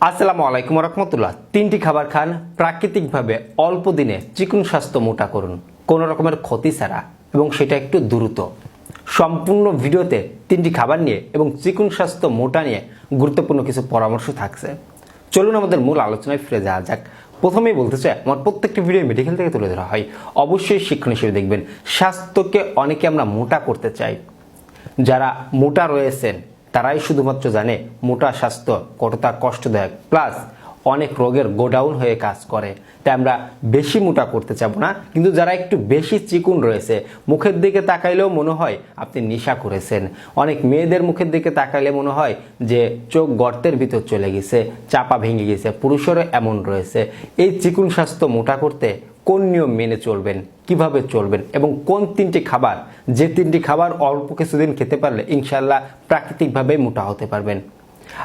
আসসালামু আলাইকুম রহমতুল্লাহ। তিনটি খাবার খান, প্রাকৃতিকভাবে অল্প দিনে চিকন স্বাস্থ্য মোটা করুন, কোনো রকমের ক্ষতি ছাড়া, এবং সেটা একটু দ্রুত। সম্পূর্ণ ভিডিওতে তিনটি খাবার নিয়ে এবং চিকন স্বাস্থ্য মোটা নিয়ে গুরুত্বপূর্ণ কিছু পরামর্শ থাকছে। চলুন আমাদের মূল আলোচনায় ফিরে যাওয়া যাক। প্রথমেই বলতে চাই, আমার প্রত্যেকটি ভিডিও মেডিকেল থেকে তুলে ধরা হয়, অবশ্যই শিক্ষণ হিসেবে দেখবেন। স্বাস্থ্যকে অনেকে আমরা মোটা করতে চাই। যারা মোটা রয়েছেন তারাই শুধুমাত্র জানে মোটা স্বাস্থ্য কতটা কষ্টদায়ক, প্লাস অনেক রোগের গোডাউন হয়ে কাজ করে। তাই আমরা বেশি মোটা করতে চাবো না, কিন্তু যারা একটু বেশি চিকুন রয়েছে, মুখের দিকে তাকাইলেও মনে হয় আপনি নেশা করেছেন। অনেক মেয়েদের মুখের দিকে তাকাইলে মনে হয় যে চোখ গর্তের ভিতর চলে গেছে, চাপা ভেঙে গেছে। পুরুষেরও এমন রয়েছে। এই চিকুন স্বাস্থ্য মোটা করতে কোন নিয়ম মেনে চলবেন, কিভাবে চলবেন, এবং কোন তিনটি খাবার, যে তিনটি খাবার অল্প কিছুদিন খেতে পারলে ইনশাল্লাহ প্রাকৃতিকভাবে মোটা হতে পারবেন।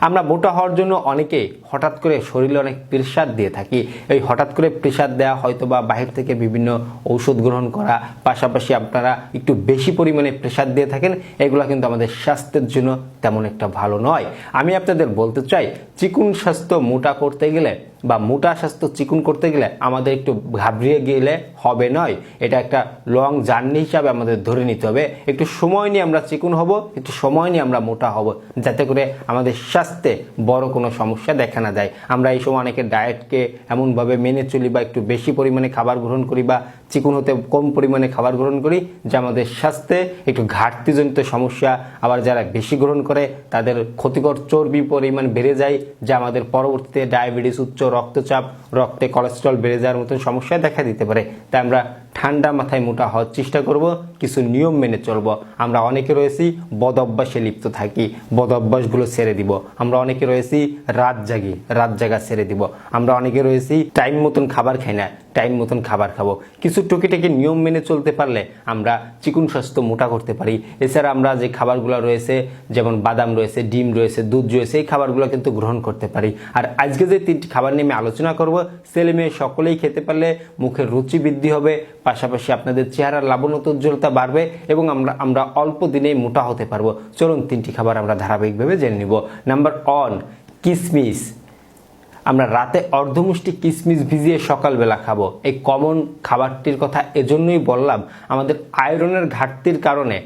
আমরা মোটা হওয়ার জন্য অনেকেই হঠাৎ করে শরীরে অনেক প্রেসার দিয়ে থাকি। এই হঠাৎ করে প্রেসার দেওয়া হয়তো বা বাহির থেকে বিভিন্ন ঔষধ গ্রহণ করা, পাশাপাশি আপনারা একটু বেশি পরিমাণে প্রেসার দিয়ে থাকেন, এগুলো কিন্তু আমাদের স্বাস্থ্যের জন্য তেমন একটা ভালো নয়। আমি আপনাদের বলতে চাই, চিকুন স্বাস্থ্য মোটা করতে গেলে বা মোটা স্বাস্থ্য চিকুন করতে গেলে আমাদের একটু ঘাবড়িয়ে গেলে হবে নয়। এটা একটা লং জার্নি হিসাবে আমাদের ধরে নিতে হবে। একটু সময় নিয়ে আমরা চিকুন হব, একটু সময় নিয়ে আমরা মোটা হব, যাতে করে আমাদের স্বাস্থ্যে বড় কোনো সমস্যা দেখা না যায়। আমরা এই সময় অনেকে ডায়েটকে এমনভাবে মেনে চলি বা একটু বেশি পরিমাণে খাবার গ্রহণ করি, বা চিকুন হতে কম পরিমাণে খাবার গ্রহণ করি, যা আমাদের স্বাস্থ্যে একটু ঘাটতিজনিত সমস্যা। আবার যারা বেশি গ্রহণ করে তাদের ক্ষতিকর চর্বি পরিমাণ বেড়ে যায়, যা আমাদের পরবর্তীতে ডায়াবেটিস, উচ্চ রক্তচাপ, রক্তে কোলেস্ট্রল বেড়ে যাওয়ার মতন সমস্যা দেখা দিতে পারে। তাই আমরা ঠান্ডা মাথায় মোটা হওয়ার চেষ্টা করব, কিছু নিয়ম মেনে চলবো। আমরা অনেকে রয়েছি বদ অভ্যাসে লিপ্ত থাকি, বদ অভ্যাসগুলো ছেড়ে দিব। আমরা অনেকে রয়েছি রাত জাগি, রাত জাগা ছেড়ে দিব। আমরা অনেকে রয়েছি টাইম মতন খাবার খাই না, টাইম মতন খাবার খাবো। কিছু টুকিটাকি নিয়ম মেনে চলতে পারলে আমরা চিকুন স্বাস্থ্য মোটা করতে পারি। এছাড়া আমরা যে খাবারগুলো রয়েছে, যেমন বাদাম রয়েছে, ডিম রয়েছে, দুধ রয়েছে, এই খাবারগুলো কিন্তু গ্রহণ করতে পারি। আর আজকে যে তিনটি খাবার নিয়ে আমি আলোচনা করব, ছেলে মেয়ে সকলেই খেতে পারলে মুখের রুচি বৃদ্ধি হবে, পাশাপাশি আপনাদের চেহারার লাবণ্য উজ্জ্বলতা বাড়বে, এবং আমরা অল্প দিনেই মোটা হতে পারবো। চলুন তিনটি খাবার আমরা ধারাবাহিকভাবে জেনে নিব। নাম্বার 1, কিশমিশ। আমরা রাতে অর্ধমুষ্টি কিশমিশ ভিজিয়ে সকালবেলা খাবো। এই কমন খাবারটির কথা এজন্যই বললাম, আমাদের আয়রনের ঘাটতির কারণে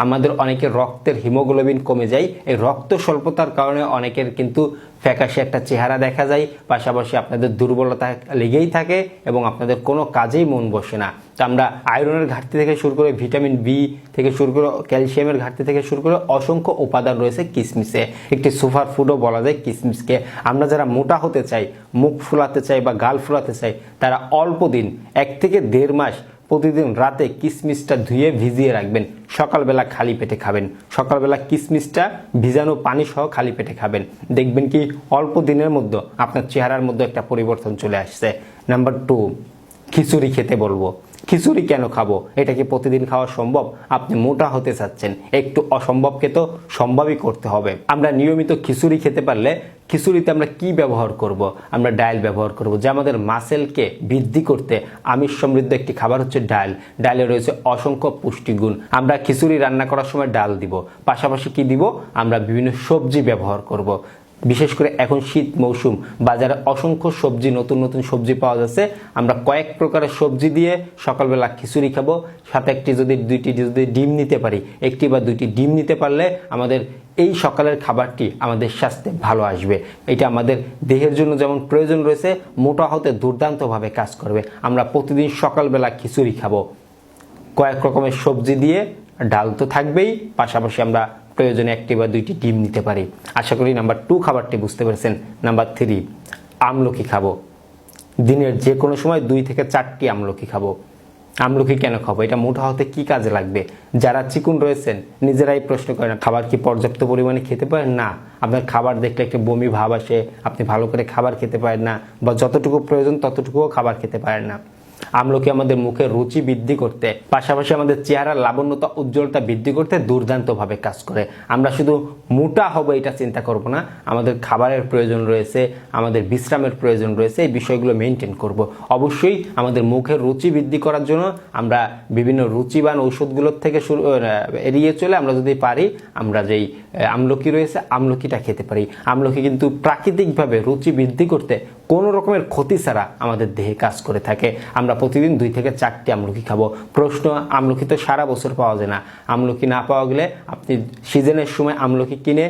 আমাদের অনেকের রক্তের হিমোগ্লোবিন কমে যায়। এই রক্ত স্বল্পতার কারণে অনেকের কিন্তু ফ্যাকাশে একটা চেহারা দেখা যায়, পাশাপাশি আপনাদের দুর্বলতা লেগেই থাকে এবং আপনাদের কোনো কাজেই মন বসে না। তো আমরা আয়রনের ঘাটতি থেকে শুরু করে ভিটামিন বি থেকে শুরু করে ক্যালসিয়ামের ঘাটতি থেকে শুরু করে অসংখ্য উপাদান রয়েছে কিশমিশে। একটি সুপার ফুডও বলা যায় কিশমিশকে। আমরা যারা মোটা হতে চাই, মুখ ফুলাতে চাই বা গাল ফুলাতে চাই, তারা অল্প দিন 1 থেকে 1.5 মাস প্রতিদিন রাতে কিশমিশটা ধুয়ে ভিজিয়ে রাখবেন, সকালবেলা খালি পেটে খাবেন। সকালবেলা কিশমিশটা ভিজানো পানি সহ খালি পেটে খাবেন। দেখবেন কি অল্প দিনের মধ্যে আপনার চেহারার মধ্যে একটা পরিবর্তন চলে আসছে। নাম্বার 2, খিচুড়ি খেতে বলবো। খিচুড়ি কেন খাবো? এটা কি প্রতিদিন খাওয়া সম্ভব? আপনি মোটা হতে চাচ্ছেন, একটু অসম্ভবকে তো সম্ভবই করতে হবে। আমরা নিয়মিত খিচুড়ি খেতে পারলে, খিচুড়িতে আমরা কি ব্যবহার করব? আমরা ডাল ব্যবহার করব, যা আমাদের মাসেলকে বৃদ্ধি করতে আমিষ সমৃদ্ধ একটি খাবার হচ্ছে ডাল। ডালে রয়েছে অসংখ্য পুষ্টিগুণ। আমরা খিচুড়ি রান্না করার সময় ডাল দিব, পাশাপাশি কি দিব? আমরা বিভিন্ন সবজি ব্যবহার করব। বিশেষ করে এখন শীত মৌসুম, বাজারে অসংখ্য সবজি, নতুন নতুন সবজি পাওয়া যাচ্ছে। আমরা কয়েক প্রকারের সবজি দিয়ে সকালবেলা খিচুড়ি খাবো। সাথে দুইটি ডিম নিতে পারি, 1টি বা 2টি ডিম নিতে পারলে আমাদের এই সকালের খাবারটি আমাদের স্বাস্থ্যে ভালো আসবে। এটা আমাদের দেহের জন্য যেমন প্রয়োজন রয়েছে, মোটা হতে দুর্দান্তভাবে কাজ করবে। আমরা প্রতিদিন সকালবেলা খিচুড়ি খাবো, কয়েক রকমের সবজি দিয়ে, ডাল তো থাকবেই, পাশাপাশি আমরা প্রয়োজনে 1টি বা 2টি ডিম নিতে পারি। আশা করি নাম্বার 2 খাবারটি বুঝতে পেরেছেন। নাম্বার 3, আমলকি খাবো। দিনের যে কোনো সময় 2 থেকে 4টি আমলকি খাবো। আমলকি কেন খাবো? এটা মোটা হতে কি কাজে লাগবে? যারা চিকুন রয়েছেন নিজেরাই প্রশ্ন করেন, খাবার কি পর্যাপ্ত পরিমাণে খেতে পারেন না? আপনার খাবার দেখলে একটা বমি ভাব আসে, আপনি ভালো করে খাবার খেতে পারেন না, বা যতটুকু প্রয়োজন ততটুকুও খাবার খেতে পারেন না। আমলকি আমাদের মুখের রুচি বৃদ্ধি করতে, পাশাপাশি আমাদের চেহারার লাবণ্যতা উজ্জ্বলতা বৃদ্ধি করতে দুর্দান্তভাবে কাজ করে। আমরা শুধু মোটা হব এটা চিন্তা করব না, আমাদের খাবারের প্রয়োজন রয়েছে, আমাদের বিশ্রামের প্রয়োজন রয়েছে, এই বিষয়গুলো মেনটেন করব। অবশ্যই আমাদের মুখের রুচি বৃদ্ধি করার জন্য আমরা বিভিন্ন রুচিবান ঔষধগুলোর থেকে এড়িয়ে চলে আমরা যদি পারি আমরা যেই আমলকি রয়েছে আমলকিটা খেতে পারি। আমলকি কিন্তু প্রাকৃতিকভাবে রুচি বৃদ্ধি করতে কোনো রকমের ক্ষতি ছাড়া আমাদের দেহে কাজ করে থাকে। আমরা প্রতিদিন 2 থেকে 4টি আমলকি খাবো। প্রশ্ন, আমলকি তো সারা বছর পাওয়া যায় না। আমলকি না পাওয়া গেলে আপনি সিজনের সময় আমলকি কিনে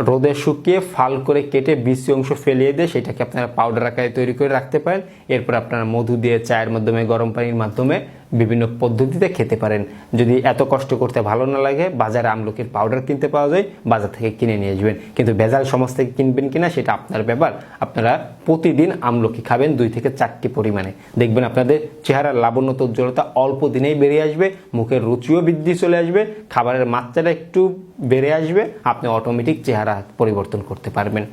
রোদে শুকিয়ে ফাল করে কেটে বিচি অংশ ফেলিয়ে দিয়ে সেটাকে আপনারা পাউডার আকারে তৈরি করে রাখতে পারেন। এরপর আপনারা মধু দিয়ে চায়ের মাধ্যমে, গরম পানির মাধ্যমে বিভিন্ন পদ্ধতিতে খেতে পারেন। যদি এত কষ্ট করতে ভালো না লাগে, বাজারে আমলকির পাউডার কিনতে পাওয়া যায়, বাজার থেকে কিনে নিয়ে আসবেন। কিন্তু ভেজাল সমাজ থেকে কিনবেন কিনা সেটা আপনার ব্যাপার। আপনারা প্রতিদিন আমলকি খাবেন 2 থেকে 4টি পরিমাণে, দেখবেন আপনাদের চেহারার লাবণ্যতা উজ্জ্বলতা অল্প দিনেই বেরিয়ে আসবে, মুখের রুচিও বৃদ্ধি চলে আসবে, খাবারের মাত্রাটা একটু বেড়ে আসবে, আপনি অটোমেটিক চেহারা পরিবর্তন করতে পারবেন।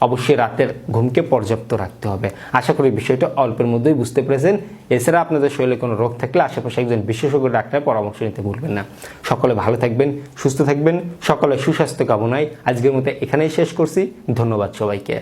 অবশ্যই রাতের ঘুমকে পর্যাপ্ত রাখতে হবে। আশা করি বিষয়টা অল্পের মধ্যেই বুঝতে পেরেছেন। এছাড়া আপনাদের শরীরে কোনো রোগ থাকলে আশেপাশে একজন বিশেষজ্ঞ ডাক্তারের পরামর্শ নিতে ভুলবেন না। সকলে ভালো থাকবেন, সুস্থ থাকবেন, সকলে সুস্বাস্থ্য কামনায় আজকের মতো এখানেই শেষ করছি। ধন্যবাদ সবাইকে।